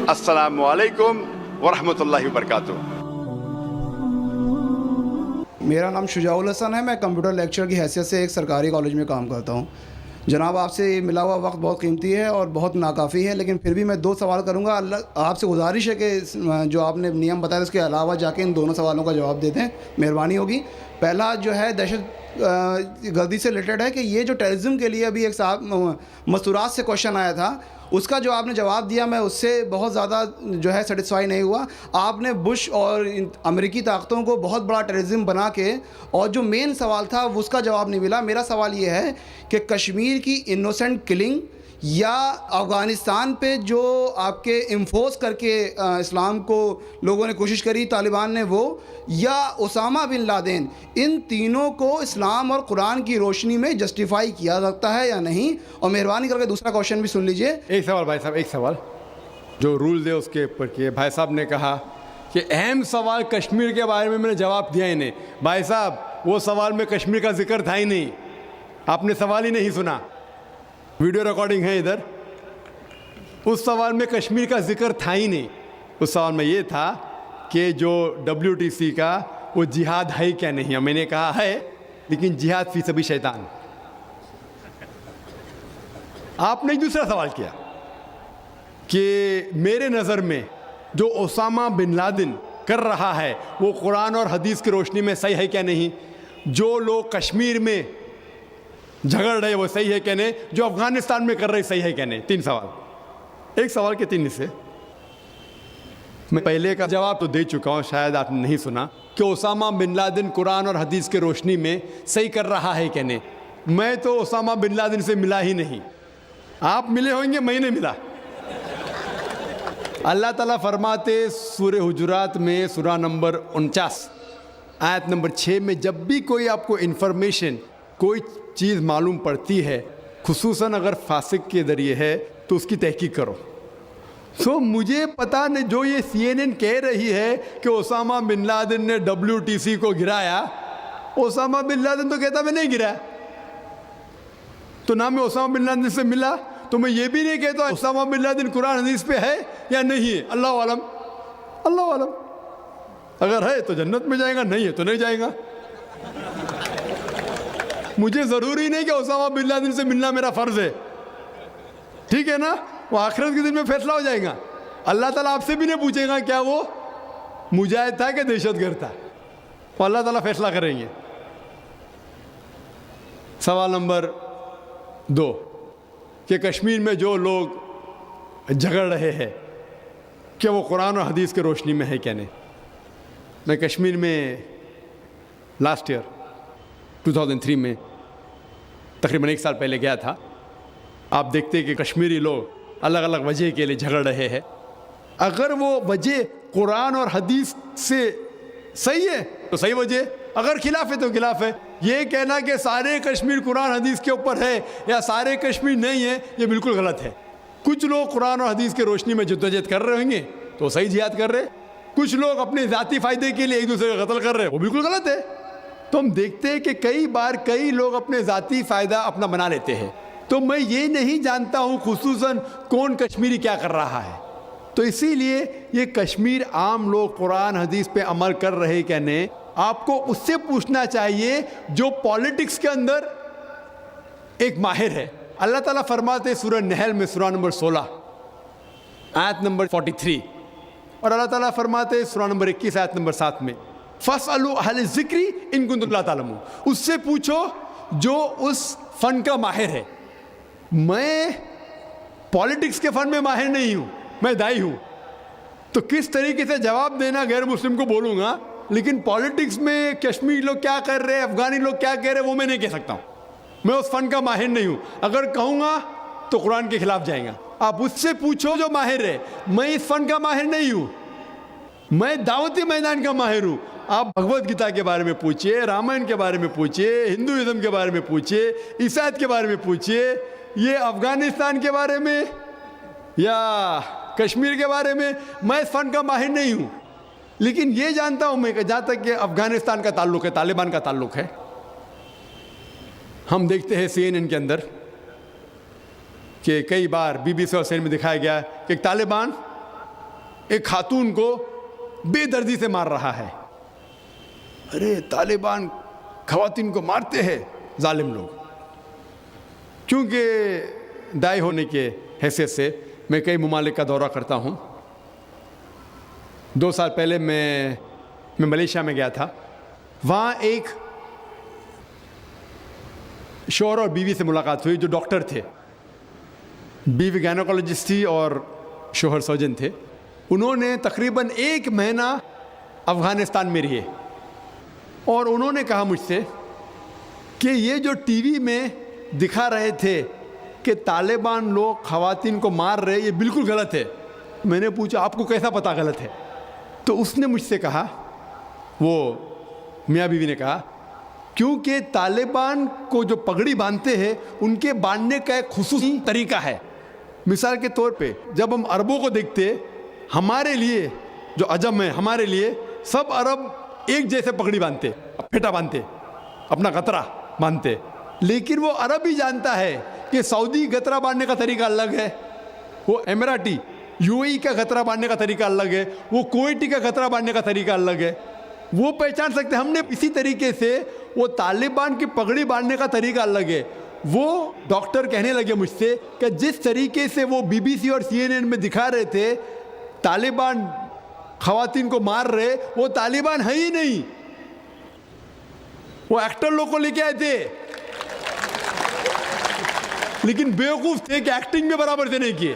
السلام علیکم ورحمۃ اللہ وبرکاتہ۔ میرا نام شجاع الحسن ہے، میں کمپیوٹر لیکچر کی حیثیت سے ایک سرکاری کالج میں کام کرتا ہوں۔ جناب، آپ سے ملا ہوا وقت بہت قیمتی ہے اور بہت ناکافی ہے، لیکن پھر بھی میں 2 سوال کروں گا۔ آپ سے گزارش ہے کہ جو آپ نے نیم بتایا اس کے علاوہ جا کے ان دونوں سوالوں کا جواب دے دیں، مہربانی ہوگی۔ پہلا جو ہے دہشت گردی سے ریلیٹڈ ہے کہ یہ جو ٹیررزم کے لیے ابھی ایک صاحب مستورات سے کوشچن آیا تھا، اس کا جو آپ نے جواب دیا میں اس سے بہت زیادہ جو ہے سیٹسفائی نہیں ہوا۔ آپ نے بش اور امریکی طاقتوں کو بہت بڑا ٹیررزم بنا کے، اور جو مین سوال تھا اس کا جواب نہیں ملا۔ میرا سوال یہ ہے کہ کشمیر کی انوسنٹ کلنگ یا افغانستان پہ جو آپ کے انفورس کر کے اسلام کو لوگوں نے کوشش کری، طالبان نے، وہ یا اسامہ بن لادن، ان تینوں کو اسلام اور قرآن کی روشنی میں جسٹیفائی کیا سکتا ہے یا نہیں؟ اور مہربانی کر کے دوسرا کوشچن بھی سن لیجئے۔ ایک سوال بھائی صاحب، ایک سوال جو رولز ہے اس کے اوپر کیے۔ بھائی صاحب نے کہا کہ اہم سوال کشمیر کے بارے میں نے جواب دیا ہی نہیں۔ بھائی صاحب، وہ سوال میں کشمیر کا ذکر تھا ہی نہیں، آپ نے سوال ہی نہیں سنا، ویڈیو ریکارڈنگ ہے ادھر۔ اس سوال میں کشمیر کا ذکر تھا ہی نہیں۔ اس سوال میں یہ تھا کہ جو WTC کا وہ جہاد ہے کیا نہیں۔ میں نے کہا ہے، لیکن جہاد فی سبیل شیطان۔ آپ نے دوسرا سوال کیا کہ میرے نظر میں جو اسامہ بن لادن کر رہا ہے وہ قرآن اور حدیث کی روشنی میں صحیح ہے کیا نہیں؟ جو لوگ کشمیر میں جھگڑ رہے وہ صحیح ہے کیا نہیں؟ جو افغانستان میں کر رہے صحیح ہے کیا نہیں؟ 3 سوال، ایک سوال کے 3 حصے۔ میں پہلے کا جواب تو دے چکا ہوں، شاید آپ نے نہیں سنا، کہ اسامہ بن لادن قرآن اور حدیث کی روشنی میں صحیح کر رہا ہے کیا نہیں۔ میں تو اسامہ بن لادن سے ملا ہی نہیں، آپ ملے ہوں گے، میں نہیں ملا۔ اللہ تعالیٰ فرماتے سورہ حجرات میں سورہ نمبر 49 آیت نمبر 6 میں، جب بھی کوئی آپ کو انفارمیشن، کوئی چیز معلوم پڑتی ہے، خصوصاً اگر فاسق کے ذریعے ہے، تو اس کی تحقیق کرو۔ مجھے پتا نہیں، جو یہ CNN کہہ رہی ہے کہ اسامہ بن لادن نے WTC کو گرایا، اسامہ بن لادن تو کہتا میں نہیں گرایا، تو نہ میں اسامہ بن لادن سے ملا، تو میں یہ بھی نہیں کہتا اسامہ بن لادن قرآن حدیث پہ ہے یا نہیں ہے۔ اللہ عالم، اللہ عالم، اگر ہے تو جنت میں جائے گا، نہیں ہے تو نہیں جائے گا۔ مجھے ضروری نہیں کہ اسامہ بن لادن سے ملنا میرا فرض ہے، ٹھیک ہے نا؟ وہ آخرت کے دن میں فیصلہ ہو جائے گا۔ اللہ تعالیٰ آپ سے بھی نہیں پوچھے گا کیا وہ مجاہد تھا کہ دہشت گرد تھا، وہ اللہ تعالیٰ فیصلہ کریں گے۔ سوال نمبر 2 کہ کشمیر میں جو لوگ جھگڑ رہے ہیں کہ وہ قرآن اور حدیث کے روشنی میں ہے کیا نہیں۔ میں کشمیر میں لاسٹ ایئر 2003 میں تقریباً 1 سال پہلے گیا تھا۔ آپ دیکھتے کہ کشمیری لوگ الگ الگ وجہ کے لیے جھگڑ رہے ہیں۔ اگر وہ وجہ قرآن اور حدیث سے صحیح ہے تو صحیح وجہ، اگر خلاف ہے تو خلاف ہے۔ یہ کہنا کہ سارے کشمیر قرآن حدیث کے اوپر ہے یا سارے کشمیر نہیں ہے، یہ بالکل غلط ہے۔ کچھ لوگ قرآن اور حدیث کے روشنی میں جدوجہد کر رہے ہوں گے تو صحیح جہاد کر رہے، کچھ لوگ اپنے ذاتی فائدے کے لیے ایک دوسرے کا قتل کر رہے، وہ بالکل غلط ہے۔ تو ہم دیکھتے ہیں کہ کئی بار کئی لوگ اپنے ذاتی فائدہ اپنا بنا لیتے ہیں۔ تو میں یہ نہیں جانتا ہوں خصوصاً کون کشمیری کیا کر رہا ہے، تو اسی لیے یہ کشمیر عام لوگ قرآن حدیث پہ عمل کر رہے کیا نہیں، آپ کو اس سے پوچھنا چاہیے جو پالیٹکس کے اندر ایک ماہر ہے۔ اللہ تعالیٰ فرماتے سورہ نحل میں سورہ نمبر 16 آیت نمبر 43، اور اللہ تعالیٰ فرماتے سورہ نمبر 21 آیت نمبر 7 میں، فَاسْأَلُوا أَهْلَ الذِّكْرِ إِن كُنتُمْ لَا تَعْلَمُونَ، اس سے پوچھو جو اس فن کا ماہر ہے۔ میں پالیٹکس کے فن میں ماہر نہیں ہوں، میں دائی ہوں، تو کس طریقے سے جواب دینا غیر مسلم کو بولوں گا، لیکن پالیٹکس میں کشمیری لوگ کیا کر رہے ہیں، افغانی لوگ کیا کہہ رہے ہیں، وہ میں نہیں کہہ سکتا ہوں۔ میں اس فن کا ماہر نہیں ہوں، اگر کہوں گا تو قرآن کے خلاف جائیں گا۔ آپ اس سے پوچھو جو ماہر ہے، میں اس فن کا ماہر نہیں ہوں، میں دعوتی میدان کا ماہر ہوں۔ آپ بھگوت گیتا کے بارے میں پوچھئے، رامائن کے بارے میں پوچھئے، ہندوازم کے بارے میں پوچھئے، عیسائیت کے بارے میں پوچھئے، یہ افغانستان کے بارے میں یا کشمیر کے بارے میں میں اس فن کا ماہر نہیں ہوں، لیکن یہ جانتا ہوں میں کہ جہاں تک کہ افغانستان کا تعلق ہے، طالبان کا تعلق ہے، ہم دیکھتے ہیں CNN کے اندر کہ کئی بار BBC اور CNN میں دکھایا گیا کہ طالبان ایک خاتون کو بے دردی سے مار رہا ہے. ارے طالبان خواتین کو مارتے ہیں ظالم لوگ. کیونکہ دائی ہونے کے حیثیت سے میں کئی ممالک کا دورہ کرتا ہوں. 2 سال پہلے میں ملیشیا میں گیا تھا. وہاں ایک شوہر اور بیوی سے ملاقات ہوئی جو ڈاکٹر تھے. بیوی گائنیکولوجسٹ تھی اور شوہر سرجن تھے. انہوں نے تقریباً 1 مہینہ افغانستان میں رہے اور انہوں نے کہا مجھ سے کہ یہ جو ٹی وی میں دکھا رہے تھے کہ طالبان لوگ خواتین کو مار رہے، یہ بالکل غلط ہے. میں نے پوچھا آپ کو کیسا پتہ غلط ہے؟ تو اس نے مجھ سے کہا، وہ میاں بیوی نے کہا، کیونکہ طالبان کو جو پگڑی باندھتے ہیں ان کے باندھنے کا ایک خصوصی طریقہ ہے. مثال کے طور پہ جب ہم عربوں کو دیکھتے، ہمارے لیے جو عجم ہے، ہمارے لیے سب عرب ایک جیسے پگڑی باندھتے، پھیٹا باندھتے، اپنا غترہ باندھتے. لیکن وہ عرب ہی جانتا ہے کہ سعودی غترہ باندھنے کا طریقہ الگ ہے، وہ اماراتی یو اے ای کا غترہ باندھنے کا طریقہ الگ ہے، وہ کویٹی کا غترہ باندھنے کا طریقہ الگ ہے. وہ پہچان سکتے. ہم نے اسی طریقے سے وہ طالبان کی پگڑی باندھنے کا طریقہ الگ ہے. وہ ڈاکٹر کہنے لگے مجھ سے کہ جس طریقے سے وہ بی بی سی اور CNN میں دکھا رہے تھے طالبان خواتین کو مار رہے، وہ طالبان ہے ہی نہیں، وہ ایکٹر لوگ کو لے کے آئے تھے، لیکن بیوقوف تھے کہ ایکٹنگ میں برابر سے نہیں کیے،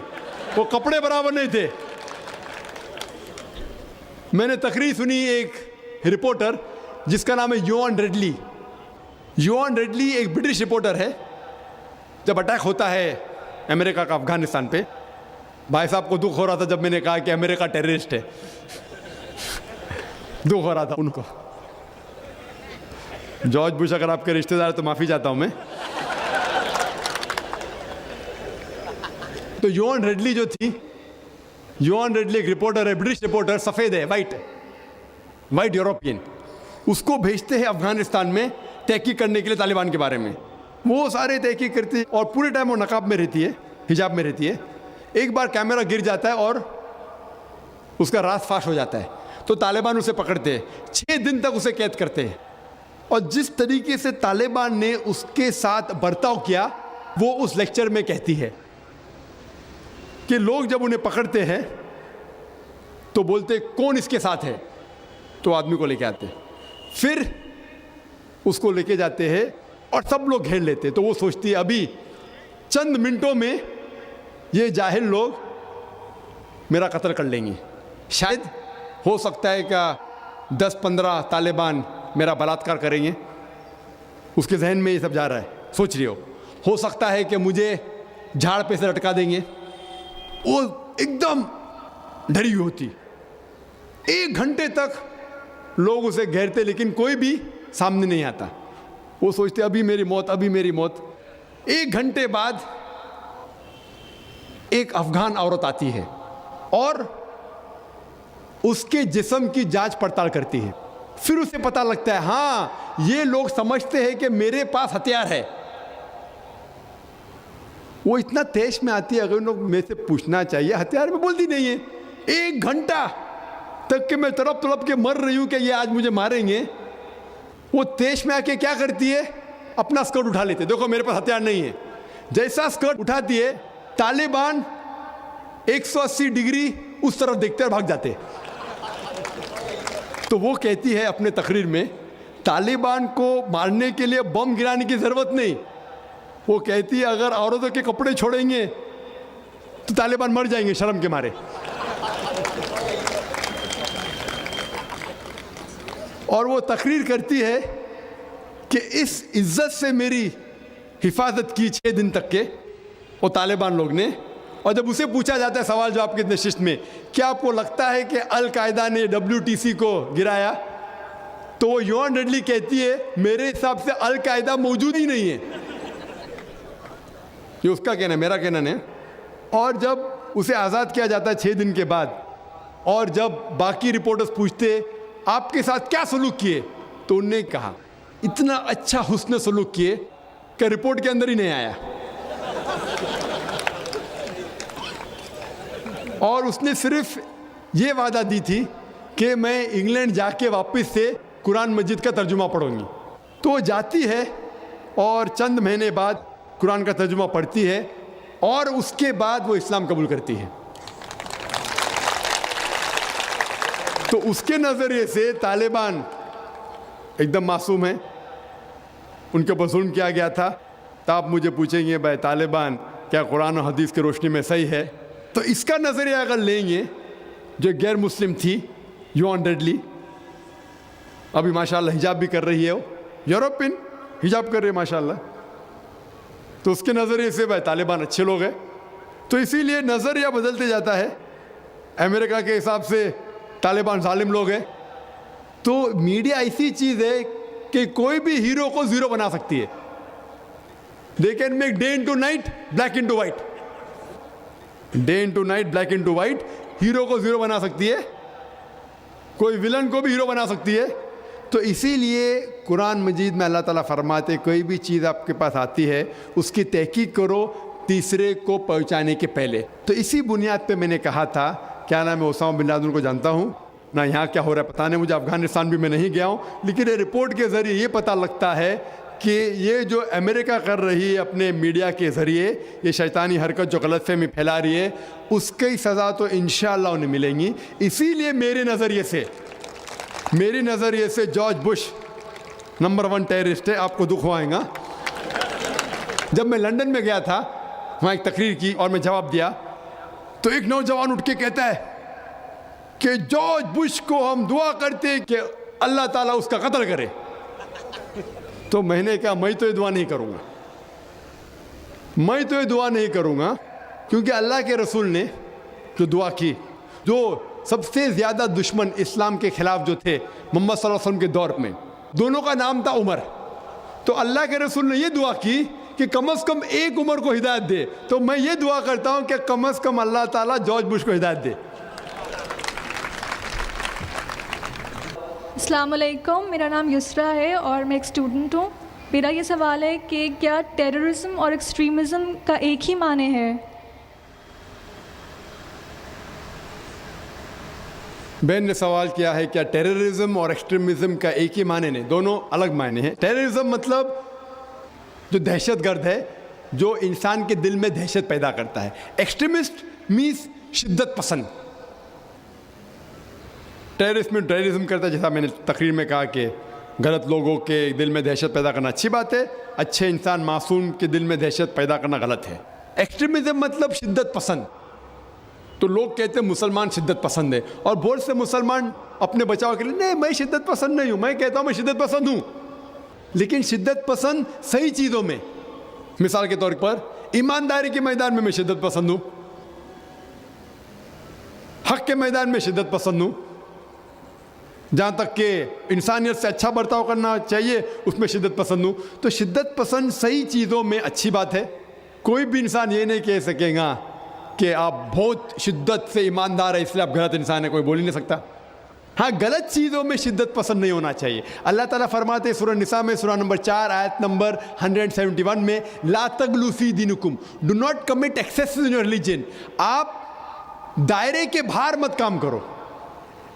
وہ کپڑے برابر نہیں تھے. میں نے تقریر سنی ایک رپورٹر جس کا نام ہے یوان ریڈلی. یوان ریڈلی ایک برٹش رپورٹر ہے. جب اٹیک ہوتا ہے امریکہ کا افغانستان پہ، بھائی صاحب کو دکھ ہو رہا تھا جب میں نے کہا کہ امریکہ ٹیررسٹ ہے. دکھ ہو رہا تھا ان کو. جارج بش اگر آپ کے رشتہ دار تو معافی چاہتا ہوں میں. تو یوان ریڈلی جو تھی، یوان ریڈلی ایک رپورٹر ہے، برٹش رپورٹر، سفید ہے، وائٹ یورپین. اس کو بھیجتے ہیں افغانستان میں تحقیق کرنے کے لیے طالبان کے بارے میں. وہ سارے تحقیق کرتے ہیں اور پورے ٹائم وہ نقاب میں رہتی ہے، حجاب میں رہتی ہے. ایک بار کیمرہ گر جاتا ہے اور اس کا راز فاش ہو جاتا ہے تو طالبان اسے پکڑتے ہیں، 6 دن تک اسے قید کرتے ہیں. اور جس طریقے سے طالبان نے اس کے ساتھ برتاؤ کیا وہ اس لیکچر میں کہتی ہے کہ لوگ جب انہیں پکڑتے ہیں تو بولتے کون اس کے ساتھ ہے، تو آدمی کو لے کے آتے، پھر اس کو لے کے جاتے ہیں اور سب لوگ گھیر لیتے. تو وہ سوچتی ہے ابھی چند منٹوں میں یہ جاہل لوگ میرا قتل کر لیں گے. شاید ہو سکتا ہے کہ 10-15 طالبان میرا بلاತ್ಕಾರ کریں گے. اس کے ذہن میں یہ سب جا رہا ہے، سوچ رہی ہو سکتا ہے کہ مجھے جھاڑ پہ سے لٹکا دیں گے. وہ ایک دم ڈری ہوئی ہوتی. 1 گھنٹے تک لوگ اسے گھیرتے لیکن کوئی بھی سامنے نہیں آتا. وہ سوچتے ابھی میری موت، ابھی میری موت. 1 گھنٹے بعد ایک افغان عورت آتی ہے اور اس کے جسم کی جانچ پڑتال کرتی ہے. پھر اسے پتہ لگتا ہے ہاں یہ لوگ سمجھتے ہیں کہ میرے پاس ہتھیار ہے. وہ اتنا تیش میں آتی ہے، اگر ان لوگ میں سے پوچھنا چاہیے ہتھیار میں، بولتی نہیں ہے. 1 گھنٹہ تک کہ میں تڑپ کے مر رہی ہوں کہ یہ آج مجھے ماریں گے. وہ تیش میں آ کے کیا کرتی ہے، اپنا اسکرٹ اٹھا لیتے، دیکھو میرے پاس ہتھیار نہیں ہے. جیسا اسکرٹ اٹھاتی ہے طالبان 180 ڈگری اس طرف دیکھتے اور بھاگ جاتے. تو وہ کہتی ہے اپنے تقریر میں طالبان کو مارنے کے لیے بم گرانے کی ضرورت نہیں. وہ کہتی ہے اگر عورتوں کے کپڑے چھوڑیں گے تو طالبان مر جائیں گے شرم کے مارے. اور وہ تقریر کرتی ہے کہ اس عزت سے میری حفاظت کی 6 دن تک کے وہ طالبان لوگ نے. اور جب اسے پوچھا جاتا ہے سوال جواب کی نشست میں کیا آپ کو لگتا ہے کہ القاعدہ نے WTC کو گرایا، تو وہ یوان ریڈلی کہتی ہے میرے حساب سے القاعدہ موجود ہی نہیں ہے. یہ اس کا کہنا ہے، میرا کہنا نہیں. اور جب اسے آزاد کیا جاتا ہے 6 دن کے بعد، اور جب باقی رپورٹرز پوچھتے آپ کے ساتھ کیا سلوک کیے، تو انہوں نے کہا اتنا اچھا حسن سلوک کیے کہ رپورٹ کے اندر ہی نہیں آیا. اور اس نے صرف یہ وعدہ دی تھی کہ میں انگلینڈ جا کے واپس سے قرآن مجید کا ترجمہ پڑھوں گی. تو وہ جاتی ہے اور چند مہینے بعد قرآن کا ترجمہ پڑھتی ہے اور اس کے بعد وہ اسلام قبول کرتی ہے. تو اس کے نظریے سے طالبان ایک دم معصوم ہیں, ان کے اوپر ظلم کیا گیا تھا. تو آپ مجھے پوچھیں گے بھائی طالبان کیا قرآن و حدیث کی روشنی میں صحیح ہے؟ تو اس کا نظریہ اگر لیں گے, جو غیر مسلم تھی یوانڈیڈلی, ابھی ماشاءاللہ حجاب بھی کر رہی ہے, وہ یورپین حجاب کر رہی ہے ماشاءاللہ, تو اس کے نظریے سے بھائی طالبان اچھے لوگ ہیں. تو اسی لیے نظریہ بدلتے جاتا ہے. امریکہ کے حساب سے طالبان ظالم لوگ ہیں. تو میڈیا ایسی چیز ہے کہ کوئی بھی ہیرو کو زیرو بنا سکتی ہے. They can make day into night black into white, day into night black into white. Hero کو زیرو بنا سکتی ہے, کوئی ولن کو بھی ہیرو بنا سکتی ہے. تو اسی لیے قرآن مجید میں اللہ تعالیٰ فرماتے کوئی بھی چیز آپ کے پاس آتی ہے اس کی تحقیق کرو تیسرے کو پہنچانے کے پہلے. تو اسی بنیاد پہ میں نے کہا تھا, کیا نام ہے, اسامہ بن لادن کو جانتا ہوں نہ, یہاں کیا ہو رہا ہے پتہ نہیں مجھے, افغانستان بھی میں نہیں گیا ہوں, لیکن یہ رپورٹ کے ذریعے یہ پتہ لگتا ہے کہ یہ جو امریکہ کر رہی ہے اپنے میڈیا کے ذریعے یہ شیطانی حرکت جو غلط فہمی پھیلا رہی ہے, اس کی سزا تو انشاءاللہ انہیں ملیں گی. اسی لیے میرے نظریے سے جارج بش نمبر 1 ٹیررسٹ ہے. آپ کو دکھ ہوائیں گا. جب میں لندن میں گیا تھا, وہاں ایک تقریر کی اور میں جواب دیا, تو ایک نوجوان اٹھ کے کہتا ہے کہ جارج بش کو ہم دعا کرتے کہ اللہ تعالیٰ اس کا قتل کرے. تو میں نے کہا میں تو یہ دعا نہیں کروں گا, کیونکہ اللہ کے رسول نے جو دعا کی, جو سب سے زیادہ دشمن اسلام کے خلاف جو تھے محمد صلی اللہ علیہ وسلم کے دور میں, دونوں کا نام تھا عمر. تو اللہ کے رسول نے یہ دعا کی کہ کم از کم ایک عمر کو ہدایت دے. تو میں یہ دعا کرتا ہوں کہ کم از کم اللہ تعالیٰ جارج بش کو ہدایت دے. السلام علیکم, میرا نام یسرا ہے اور میں ایک اسٹوڈنٹ ہوں. میرا یہ سوال ہے کہ کیا ٹیررزم اور ایکسٹریمزم کا ایک ہی معنی ہے؟ بہن نے سوال کیا ہے کیا ٹیررزم اور ایکسٹریمزم کا ایک ہی معنی نہیں, دونوں الگ معنی ہیں. ٹیررزم مطلب جو دہشت گرد ہے, جو انسان کے دل میں دہشت پیدا کرتا ہے. ایکسٹریمسٹ مینس شدت پسند. ٹیررسٹ میں ٹیررزم کرتا ہے, جیسا میں نے تقریر میں کہا کہ غلط لوگوں کے دل میں دہشت پیدا کرنا اچھی بات ہے, اچھے انسان معصوم کے دل میں دہشت پیدا کرنا غلط ہے. ایکسٹریمزم مطلب شدت پسند. تو لوگ کہتے ہیں مسلمان شدت پسند ہے, اور بہت سے مسلمان اپنے بچاؤ کے لیے نہیں میں شدت پسند نہیں ہوں, میں کہتا ہوں میں شدت پسند ہوں. لیکن شدت پسند صحیح چیزوں میں, مثال کے طور پر ایمانداری کے میدان میں شدت پسند ہوں, حق کے میدان میں شدت پسند ہوں, جہاں تک کہ انسانیت سے اچھا برتاؤ کرنا چاہیے اس میں شدت پسند ہوں. تو شدت پسند صحیح چیزوں میں اچھی بات ہے. کوئی بھی انسان یہ نہیں کہہ سکے گا کہ آپ بہت شدت سے ایماندار ہے اس لیے آپ غلط انسان ہے, کوئی بول ہی نہیں سکتا. ہاں غلط چیزوں میں شدت پسند نہیں ہونا چاہیے. اللہ تعالیٰ فرماتے ہیں سورہ نساء میں سورہ نمبر 4 آیت نمبر 171 میں, لا تغلوا فی دینکم, do not commit excess in your religion. آپ دائرے کے باہر مت کام کرو.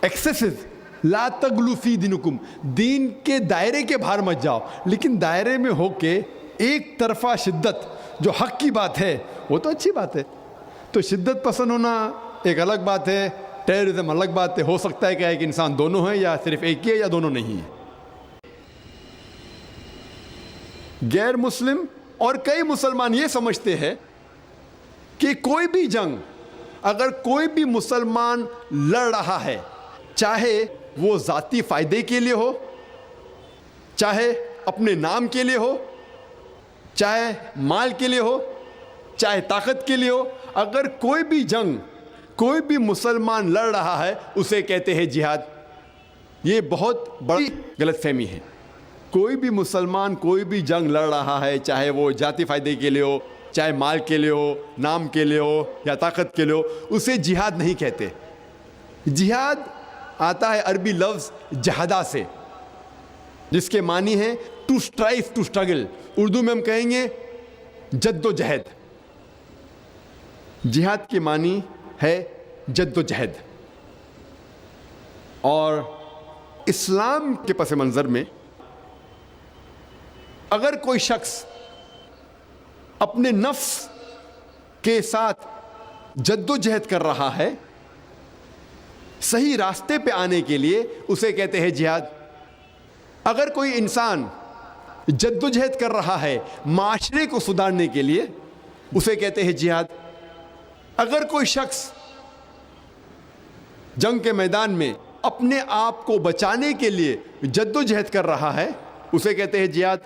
ایکسیسز, لا تغلوا فی دینکم, دین کے دائرے کے باہر مت جاؤ, لیکن دائرے میں ہو کے ایک طرفہ شدت جو حق کی بات ہے وہ تو اچھی بات ہے. تو شدت پسند ہونا ایک الگ بات ہے, ٹیررزم الگ بات ہے. ہو سکتا ہے کہ ایک انسان دونوں ہیں یا صرف ایک ہی ہے یا دونوں نہیں ہیں. غیر مسلم اور کئی مسلمان یہ سمجھتے ہیں کہ کوئی بھی جنگ اگر کوئی بھی مسلمان لڑ رہا ہے, چاہے وہ ذاتی فائدے کے لیے ہو, چاہے اپنے نام کے لیے ہو, چاہے مال کے لیے ہو, چاہے طاقت کے لیے ہو, اگر کوئی بھی جنگ کوئی بھی مسلمان لڑ رہا ہے اسے کہتے ہیں جہاد. یہ بہت بڑی غلط فہمی ہے. کوئی بھی مسلمان کوئی بھی جنگ لڑ رہا ہے, چاہے وہ ذاتی فائدے کے لیے ہو, چاہے مال کے لیے ہو, نام کے لیے ہو یا طاقت کے لیے ہو, اسے جہاد نہیں کہتے. جہاد آتا ہے عربی لفظ جہادہ سے, جس کے معنی ہے to strive, to struggle. Urdu میں ہم کہیں گے جد و جہد. جہاد کے معنی ہے جد و جہد. اور اسلام کے پس منظر میں اگر کوئی شخص اپنے نفس کے ساتھ جد و جہد کر رہا ہے صحیح راستے پہ آنے کے لیے، اسے کہتے ہیں جہاد۔ اگر کوئی انسان جد و جہد کر رہا ہے معاشرے کو سدھارنے کے لیے، اسے کہتے ہیں جہاد۔ اگر کوئی شخص جنگ کے میدان میں اپنے آپ کو بچانے کے لیے جد و جہد کر رہا ہے، اسے کہتے ہیں جہاد۔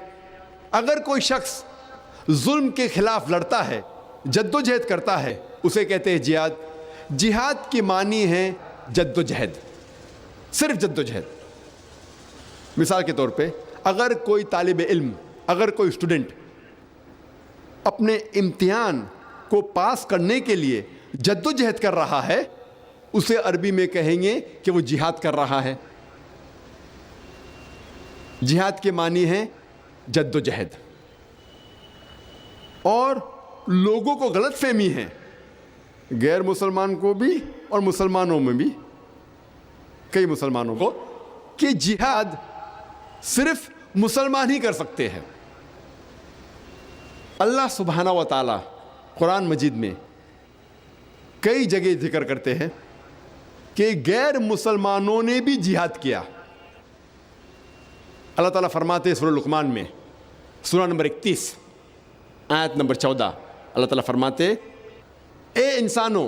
اگر کوئی شخص ظلم کے خلاف لڑتا ہے، جد و جہد کرتا ہے، اسے کہتے ہیں جہاد۔ جہاد کی معنی ہے جد و جہد، صرف جد و جہد۔ مثال کے طور پہ اگر کوئی طالب علم، اگر کوئی اسٹوڈنٹ اپنے امتحان کو پاس کرنے کے لیے جد و جہد کر رہا ہے، اسے عربی میں کہیں گے کہ وہ جہاد کر رہا ہے۔ جہاد کے معنی ہے جد و جہد۔ اور لوگوں کو غلط فہمی ہے، غیر مسلمان کو بھی اور مسلمانوں میں بھی، کئی مسلمانوں کو، کہ جہاد صرف مسلمان ہی کر سکتے ہیں۔ اللہ سبحانہ و تعالی قرآن مجید میں کئی جگہ ذکر کرتے ہیں کہ غیر مسلمانوں نے بھی جہاد کیا۔ اللہ تعالیٰ فرماتے ہیں سورہ لقمان میں، سورہ نمبر 31 آیت نمبر 14، اللہ تعالیٰ فرماتے، اے انسانوں،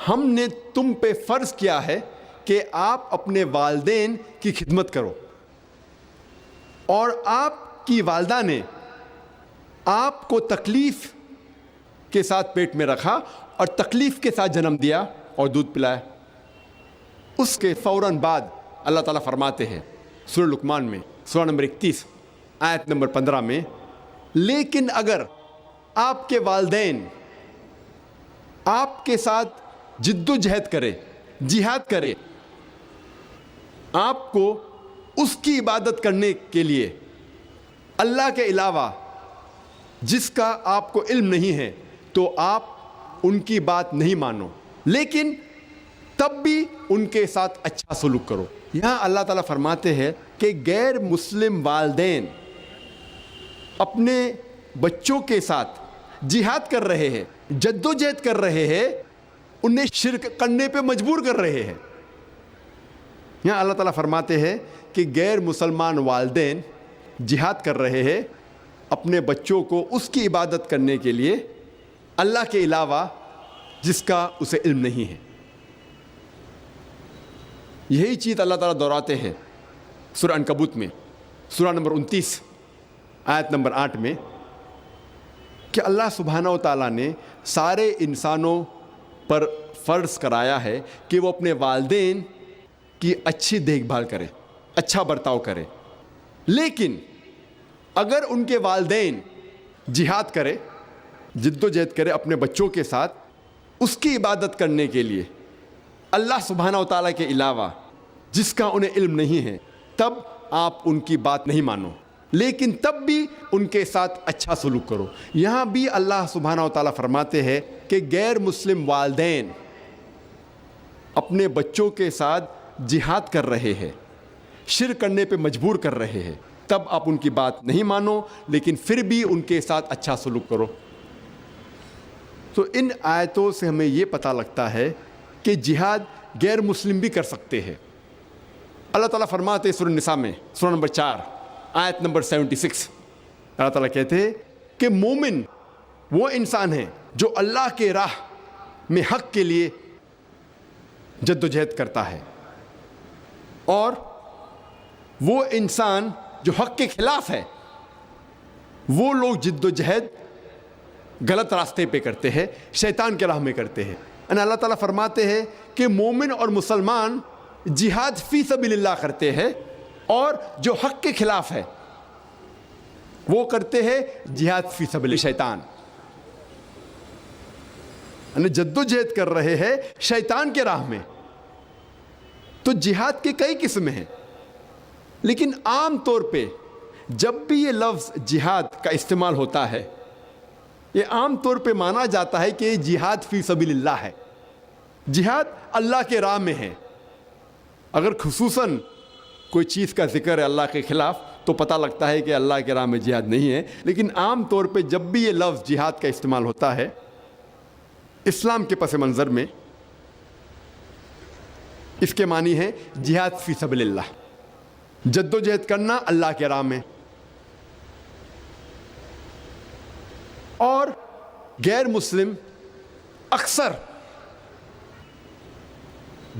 ہم نے تم پہ فرض کیا ہے کہ آپ اپنے والدین کی خدمت کرو، اور آپ کی والدہ نے آپ کو تکلیف کے ساتھ پیٹ میں رکھا اور تکلیف کے ساتھ جنم دیا اور دودھ پلایا۔ اس کے فوراً بعد اللہ تعالیٰ فرماتے ہیں سورہ لقمان میں، سورہ نمبر 31 آیت نمبر 15 میں، لیکن اگر آپ کے والدین آپ کے ساتھ جد و جہد کرے، جہاد کرے، آپ کو اس کی عبادت کرنے کے لیے اللہ کے علاوہ جس کا آپ کو علم نہیں ہے، تو آپ ان کی بات نہیں مانو، لیکن تب بھی ان کے ساتھ اچھا سلوک کرو۔ یہاں اللہ تعالیٰ فرماتے ہیں کہ غیر مسلم والدین اپنے بچوں کے ساتھ جہاد کر رہے ہیں، جد و جہد کر رہے ہیں، انہیں شرک کرنے پہ مجبور کر رہے ہیں۔ یہاں اللہ تعالیٰ فرماتے ہیں کہ غیر مسلمان والدین جہاد کر رہے ہیں اپنے بچوں کو اس کی عبادت کرنے کے لیے اللہ کے علاوہ جس کا اسے علم نہیں ہے۔ یہی چیز اللہ تعالیٰ دہراتے ہیں سورہ عنکبوت میں، سورہ نمبر 29 آیت نمبر 8 میں، کہ اللہ سبحانہ و تعالیٰ نے سارے انسانوں پر فرض کرایا ہے کہ وہ اپنے والدین کی اچھی دیکھ بھال کرے، اچھا برتاؤ کرے، لیکن اگر ان کے والدین جہاد کرے، جد و جہد کرے اپنے بچوں کے ساتھ اس کی عبادت کرنے کے لیے اللہ سبحانہ و تعالیٰ کے علاوہ جس کا انہیں علم نہیں ہے، تب آپ ان کی بات نہیں مانو، لیکن تب بھی ان کے ساتھ اچھا سلوک کرو۔ یہاں بھی اللہ سبحانہ و تعالیٰ فرماتے ہیں کہ غیر مسلم والدین اپنے بچوں کے ساتھ جہاد کر رہے ہیں، شرک کرنے پہ مجبور کر رہے ہیں، تب آپ ان کی بات نہیں مانو، لیکن پھر بھی ان کے ساتھ اچھا سلوک کرو۔ تو ان آیتوں سے ہمیں یہ پتہ لگتا ہے کہ جہاد غیر مسلم بھی کر سکتے ہیں۔ اللہ تعالیٰ فرماتے ہیں سورہ نساء میں، سورہ نمبر 4 آیت نمبر 76، اللہ تعالیٰ کہتے ہیں کہ مومن وہ انسان ہے جو اللہ کے راہ میں حق کے لیے جد و جہد کرتا ہے، اور وہ انسان جو حق کے خلاف ہے، وہ لوگ جد و جہد غلط راستے پہ کرتے ہیں، شیطان کے راہ میں کرتے ہیں۔ اللہ تعالیٰ فرماتے ہیں کہ مومن اور مسلمان جہاد فی سبیل اللہ کرتے ہیں، اور جو حق کے خلاف ہے وہ کرتے ہیں جہاد فی سبیل شیطان، یعنی جد و جہد کر رہے ہیں شیطان کے راہ میں۔ تو جہاد کے کئی قسم ہیں، لیکن عام طور پہ جب بھی یہ لفظ جہاد کا استعمال ہوتا ہے، یہ عام طور پہ مانا جاتا ہے کہ یہ جہاد فی سبیل اللہ ہے، جہاد اللہ کے راہ میں ہے، اگر خصوصاً کوئی چیز کا ذکر ہے اللہ کے خلاف تو پتہ لگتا ہے کہ اللہ کے راہ میں جہاد نہیں ہے. لیکن عام طور پہ جب بھی یہ لفظ جہاد کا استعمال ہوتا ہے اسلام کے پس منظر میں اس کے معنی ہے جہاد فی سبیل اللہ، جد و جہد کرنا اللہ کے راہ میں. اور غیر مسلم اکثر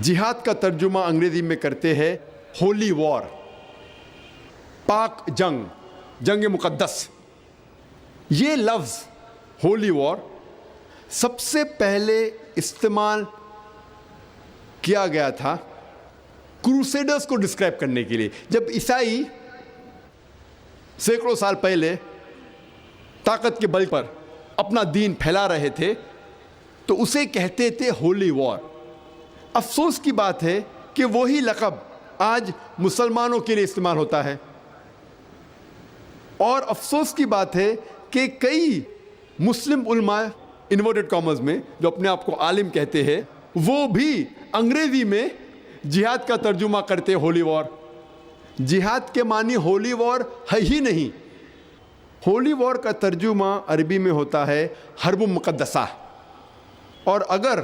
جہاد کا ترجمہ انگریزی میں کرتے ہیں ہولی وار، پاک جنگ، جنگ مقدس. یہ لفظ ہولی وار سب سے پہلے استعمال کیا گیا تھا کروسیڈرز کو ڈسکرائب کرنے کے لیے. جب عیسائی سینکڑوں سال پہلے طاقت کے بل پر اپنا دین پھیلا رہے تھے تو اسے کہتے تھے ہولی وار. افسوس کی بات ہے کہ وہی لقب آج مسلمانوں کے لیے استعمال ہوتا ہے، اور افسوس کی بات ہے کہ کئی مسلم علماء انورٹڈ کامرز میں جو اپنے آپ کو عالم کہتے ہیں وہ بھی انگریزی میں جہاد کا ترجمہ کرتے ہولی وار. جہاد کے معنی ہولی وار ہے ہی نہیں. ہولی وار کا ترجمہ عربی میں ہوتا ہے حرب مقدسہ. اور اگر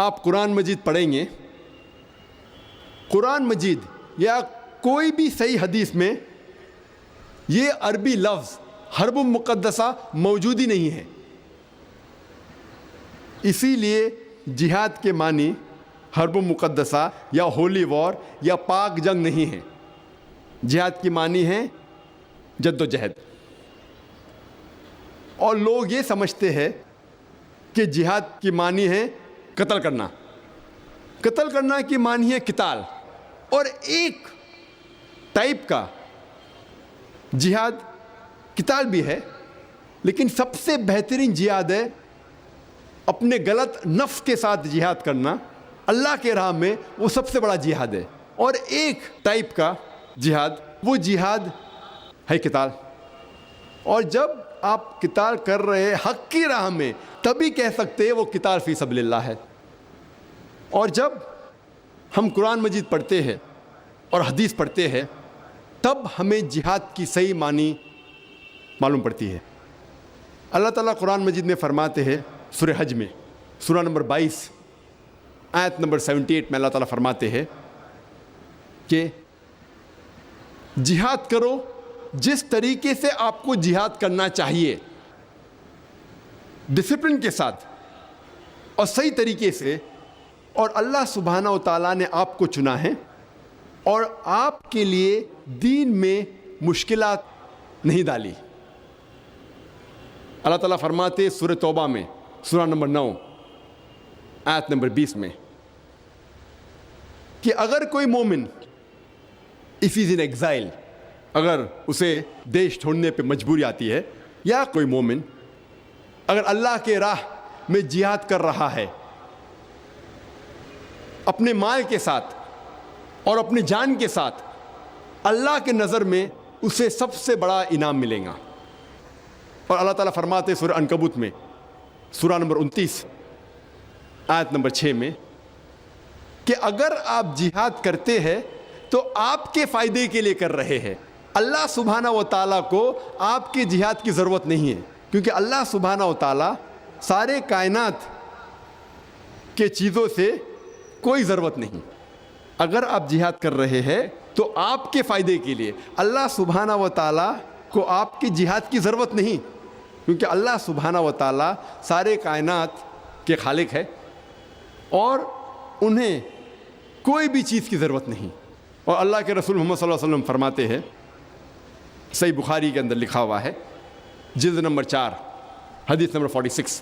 آپ قرآن مجید پڑھیں گے، قرآن مجید یا کوئی بھی صحیح حدیث میں یہ عربی لفظ حرب مقدسہ موجود ہی نہیں ہے. اسی لیے جہاد کے معنی حرب مقدسہ یا ہولی وار یا پاک جنگ نہیں ہے. جہاد کی معنی ہے جد و جہد. اور لوگ یہ سمجھتے ہیں کہ جہاد کی معنی ہے قتل کرنا. قتل کرنا کی معنی ہے قتال. اور ایک ٹائپ کا جہاد قتال بھی ہے، لیکن سب سے بہترین جہاد ہے اپنے غلط نفس کے ساتھ جہاد کرنا اللہ کے راہ میں. وہ سب سے بڑا جہاد ہے. اور ایک ٹائپ کا جہاد، وہ جہاد ہے قتال. اور جب آپ قتال کر رہے ہیں حق کی راہ میں تبھی کہہ سکتے ہیں وہ قتال فی سبیل اللہ ہے. اور جب ہم قرآن مجید پڑھتے ہیں اور حدیث پڑھتے ہیں تب ہمیں جہاد کی صحیح معنی معلوم پڑتی ہے. اللہ تعالیٰ قرآن مجید میں فرماتے ہیں سورہ حج میں سورہ نمبر 22 آیت نمبر 78 میں اللہ تعالیٰ فرماتے ہیں کہ جہاد کرو جس طریقے سے آپ کو جہاد کرنا چاہیے، ڈسپلن کے ساتھ اور صحیح طریقے سے. اور اللہ سبحانہ و تعالیٰ نے آپ کو چنا ہے اور آپ کے لیے دین میں مشکلات نہیں ڈالی. اللہ تعالیٰ فرماتے سورہ توبہ میں سورہ نمبر 9 آیت نمبر 20 میں کہ اگر کوئی مومن if he is in exile، اگر اسے دیش چھوڑنے پہ مجبوری آتی ہے، یا کوئی مومن اگر اللہ کے راہ میں جہاد کر رہا ہے اپنے مال کے ساتھ اور اپنی جان کے ساتھ، اللہ کے نظر میں اسے سب سے بڑا انعام ملے گا. اور اللہ تعالیٰ فرماتے سورہ عنکبوت میں سورہ نمبر 29 آیت نمبر 6 میں کہ اگر آپ جہاد کرتے ہیں تو آپ کے فائدے کے لیے کر رہے ہیں. اللہ سبحانہ و تعالیٰ کو آپ کے جہاد کی ضرورت نہیں ہے، کیونکہ اللہ سبحانہ و تعالیٰ سارے کائنات کے چیزوں سے کوئی ضرورت نہیں. اگر آپ جہاد کر رہے ہیں تو آپ کے فائدے کے لیے. اللہ سبحانہ و تعالیٰ کو آپ کے جہاد کی ضرورت نہیں، کیونکہ اللہ سبحانہ و تعالیٰ سارے کائنات کے خالق ہے اور انہیں کوئی بھی چیز کی ضرورت نہیں. اور اللہ کے رسول محمد صلی اللہ علیہ وسلم فرماتے ہیں، صحیح بخاری کے اندر لکھا ہوا ہے جلد نمبر 4 حدیث نمبر 46،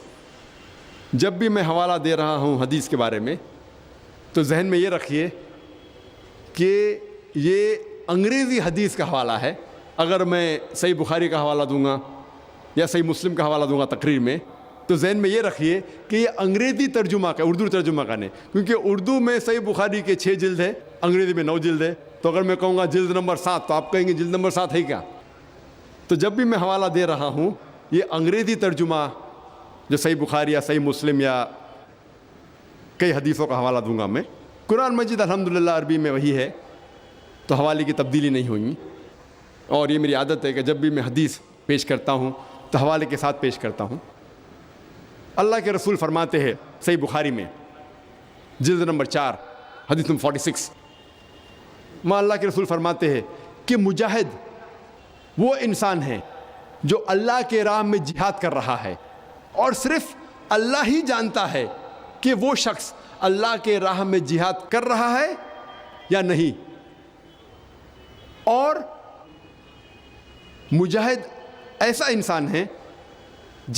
جب بھی میں حوالہ دے رہا ہوں حدیث کے بارے میں تو ذہن میں یہ رکھیے کہ یہ انگریزی حدیث کا حوالہ ہے. اگر میں صحیح بخاری کا حوالہ دوں گا یا صحیح مسلم کا حوالہ دوں گا تقریر میں تو ذہن میں یہ رکھیے کہ یہ انگریزی ترجمہ کا، اردو ترجمہ کا نہیں، کیونکہ اردو میں صحیح بخاری کے 6 جلد ہے، انگریزی میں 9 جلد ہے. تو اگر میں کہوں گا جلد نمبر 7 تو آپ کہیں گے جلد نمبر 7 ہے کیا. تو جب بھی میں حوالہ دے رہا ہوں یہ انگریزی ترجمہ جو صحیح بخاری یا صحیح مسلم یا کئی حدیثوں کا حوالہ دوں گا میں، قرآن مجید الحمدللہ عربی میں وہی ہے، تو حوالے کی تبدیلی نہیں ہوئی، اور یہ میری عادت ہے کہ جب بھی میں حدیث پیش کرتا ہوں تو حوالے کے ساتھ پیش کرتا ہوں۔ اللہ کے رسول فرماتے ہیں صحیح بخاری میں جلد نمبر 4 حدیث نمبر 46، وہاں اللہ کے رسول فرماتے ہیں کہ مجاہد وہ انسان ہے جو اللہ کے راہ میں جہاد کر رہا ہے، اور صرف اللہ ہی جانتا ہے کہ وہ شخص اللہ کے راہ میں جہاد کر رہا ہے یا نہیں۔ اور مجاہد ایسا انسان ہے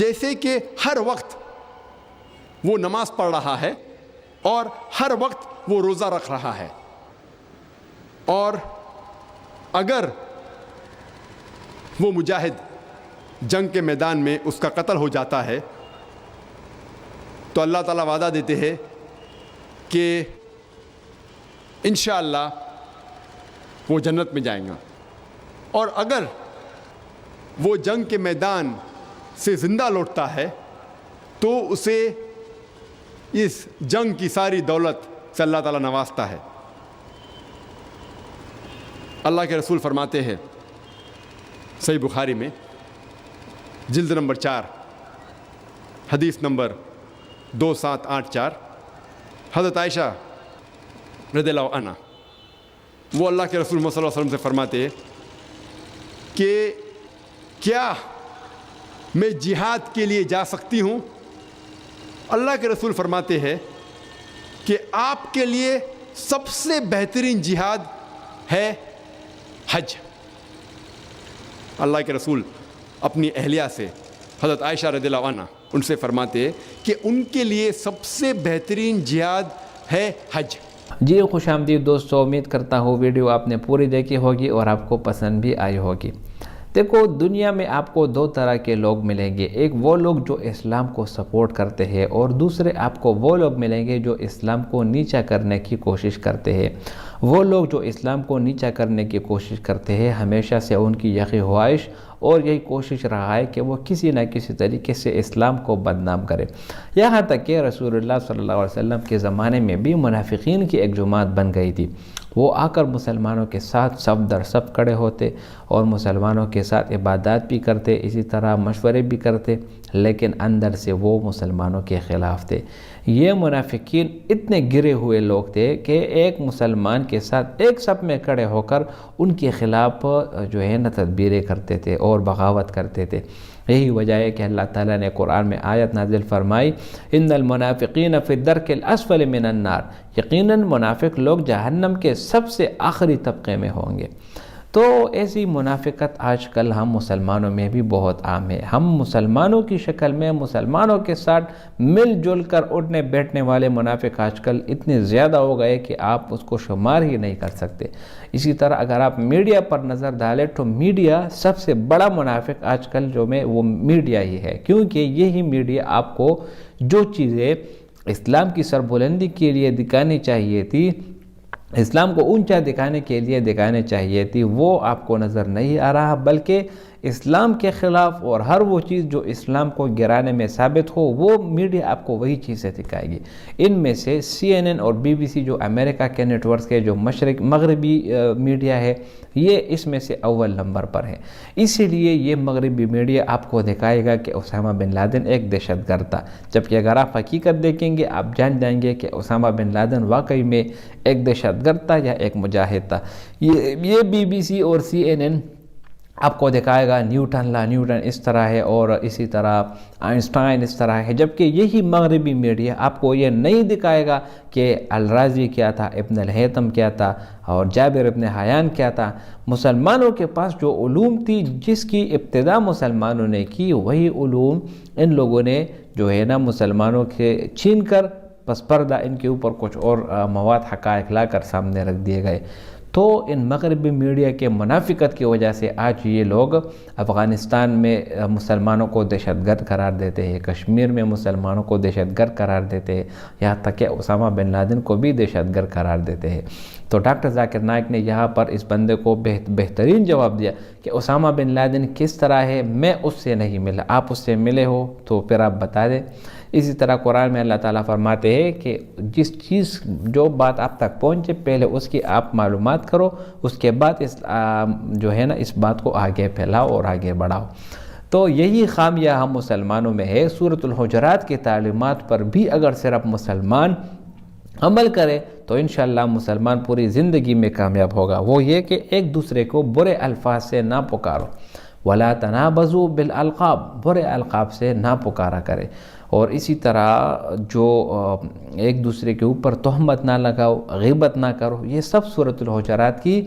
جیسے کہ ہر وقت وہ نماز پڑھ رہا ہے اور ہر وقت وہ روزہ رکھ رہا ہے، اور اگر وہ مجاہد جنگ کے میدان میں اس کا قتل ہو جاتا ہے تو اللہ تعالیٰ وعدہ دیتے ہیں کہ انشاءاللہ وہ جنت میں جائیں گا، اور اگر وہ جنگ کے میدان سے زندہ لوٹتا ہے تو اسے اس جنگ کی ساری دولت سے اللہ تعالیٰ نوازتا ہے۔ اللہ کے رسول فرماتے ہیں صحیح بخاری میں جلد نمبر 4 حدیث نمبر 2784، حضرت عائشہ رضی اللہ عنہ وہ اللہ کے رسول صلی اللہ علیہ وسلم سے فرماتے کہ کیا میں جہاد کے لیے جا سکتی ہوں؟ اللہ کے رسول فرماتے ہیں کہ آپ کے لیے سب سے بہترین جہاد ہے حج۔ اللہ کے رسول اپنی اہلیہ سے حضرت عائشہ رضی اللہ عنہ ان سے فرماتے کہ ان کے لیے سب سے بہترین جہاد ہے حج۔ جی خوش آمدید دوستو، امید کرتا ہوں ویڈیو آپ نے پوری دیکھی ہوگی اور آپ کو پسند بھی آئی ہوگی۔ دیکھو، دنیا میں آپ کو دو طرح کے لوگ ملیں گے، ایک وہ لوگ جو اسلام کو سپورٹ کرتے ہیں، اور دوسرے آپ کو وہ لوگ ملیں گے جو اسلام کو نیچا کرنے کی کوشش کرتے ہیں۔ وہ لوگ جو اسلام کو نیچا کرنے کی کوشش کرتے ہیں، ہمیشہ سے ان کی یہی خواہش اور یہی کوشش رہا ہے کہ وہ کسی نہ کسی طریقے سے اسلام کو بدنام کرے۔ یہاں تک کہ رسول اللہ صلی اللہ علیہ وسلم کے زمانے میں بھی منافقین کی ایک جماعت بن گئی تھی۔ وہ آ کر مسلمانوں کے ساتھ صف در صف کھڑے ہوتے اور مسلمانوں کے ساتھ عبادات بھی کرتے، اسی طرح مشورے بھی کرتے، لیکن اندر سے وہ مسلمانوں کے خلاف تھے۔ یہ منافقین اتنے گرے ہوئے لوگ تھے کہ ایک مسلمان کے ساتھ ایک صف میں کھڑے ہو کر ان کے خلاف جو ہے نا تدبیریں کرتے تھے اور بغاوت کرتے تھے۔ یہی وجہ ہے کہ اللہ تعالیٰ نے قرآن میں آیت نازل فرمائی، ان المنافقین فی الدرک الاسفل من النار، یقیناً منافق لوگ جہنم کے سب سے آخری طبقے میں ہوں گے۔ تو ایسی منافقت آج کل ہم مسلمانوں میں بھی بہت عام ہے۔ ہم مسلمانوں کی شکل میں مسلمانوں کے ساتھ مل جل کر اٹھنے بیٹھنے والے منافق آج کل اتنے زیادہ ہو گئے کہ آپ اس کو شمار ہی نہیں کر سکتے۔ اسی طرح اگر آپ میڈیا پر نظر ڈالیں تو میڈیا سب سے بڑا منافق آج کل جو میں وہ میڈیا ہی ہے، کیونکہ یہی میڈیا آپ کو جو چیزیں اسلام کی سربلندی کے لیے دکھانی چاہیے تھی، اسلام کو اونچا دکھانے کے لیے دکھانے چاہیے تھی، وہ آپ کو نظر نہیں آ رہا، بلکہ اسلام کے خلاف اور ہر وہ چیز جو اسلام کو گرانے میں ثابت ہو وہ میڈیا آپ کو وہی چیزیں دکھائے گی۔ ان میں سے CNN اور BBC جو امریکہ کے نیٹ ورکس کے جو مغربی میڈیا ہے، یہ اس میں سے اول نمبر پر ہے۔ اسی لیے یہ مغربی میڈیا آپ کو دکھائے گا کہ اسامہ بن لادن ایک دہشت گرد تھا، جبکہ اگر آپ حقیقت دیکھیں گے آپ جان جائیں گے کہ اسامہ بن لادن واقعی میں ایک دہشت گرد تھا یا ایک مجاہد تھا۔ یہ BBC اور CNN آپ کو دکھائے گا نیوٹن اس طرح ہے اور اسی طرح آئنسٹائن اس طرح ہے، جبکہ یہی مغربی میڈیا آپ کو یہ نہیں دکھائے گا کہ الرازی کیا تھا، ابن الہیثم کیا تھا اور جابر ابن حیان کیا تھا۔ مسلمانوں کے پاس جو علوم تھی، جس کی ابتدا مسلمانوں نے کی، وہی علوم ان لوگوں نے جو ہے نا مسلمانوں کے چھین کر پس پردہ ان کے اوپر کچھ اور مواد حقائق لا کر سامنے رکھ دیے گئے۔ تو ان مغربی میڈیا کے منافقت کی وجہ سے آج یہ لوگ افغانستان میں مسلمانوں کو دہشت گرد قرار دیتے ہیں، کشمیر میں مسلمانوں کو دہشت گرد قرار دیتے ہیں، یہاں تک کہ اسامہ بن لادن کو بھی دہشت گرد قرار دیتے ہیں۔ تو ڈاکٹر ذاکر نائک نے یہاں پر اس بندے کو بہترین جواب دیا کہ اسامہ بن لادن کس طرح ہے، میں اس سے نہیں ملا، آپ اس سے ملے ہو تو پھر آپ بتا دیں۔ اسی طرح قرآن میں اللہ تعالیٰ فرماتے ہیں کہ جس چیز جو بات آپ تک پہنچے پہلے اس کی آپ معلومات کرو، اس کے بعد جو ہے نا اس بات کو آگے پھیلاؤ اور آگے بڑھاؤ۔ تو یہی خامیہ ہم مسلمانوں میں ہے۔ سورۃ الحجرات کی تعلیمات پر بھی اگر صرف مسلمان عمل کرے تو انشاءاللہ مسلمان پوری زندگی میں کامیاب ہوگا۔ وہ یہ کہ ایک دوسرے کو برے الفاظ سے نہ پکارو، وَلَا تَنَابَزُوا بِالْأَلْقَابِ، برے القاب سے نہ پکارا کرے، اور اسی طرح جو ایک دوسرے کے اوپر تہمت نہ لگاؤ، غیبت نہ کرو، یہ سب سورۃ الحجرات کی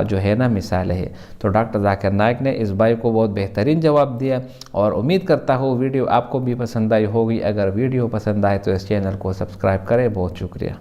جو ہے نا مثالیں ہے۔ تو ڈاکٹر ذاکر نائک نے اس بھائی کو بہت بہترین جواب دیا، اور امید کرتا ہوں ویڈیو آپ کو بھی پسند آئی ہوگی۔ اگر ویڈیو پسند آئے تو اس چینل کو سبسکرائب کریں۔ بہت شکریہ۔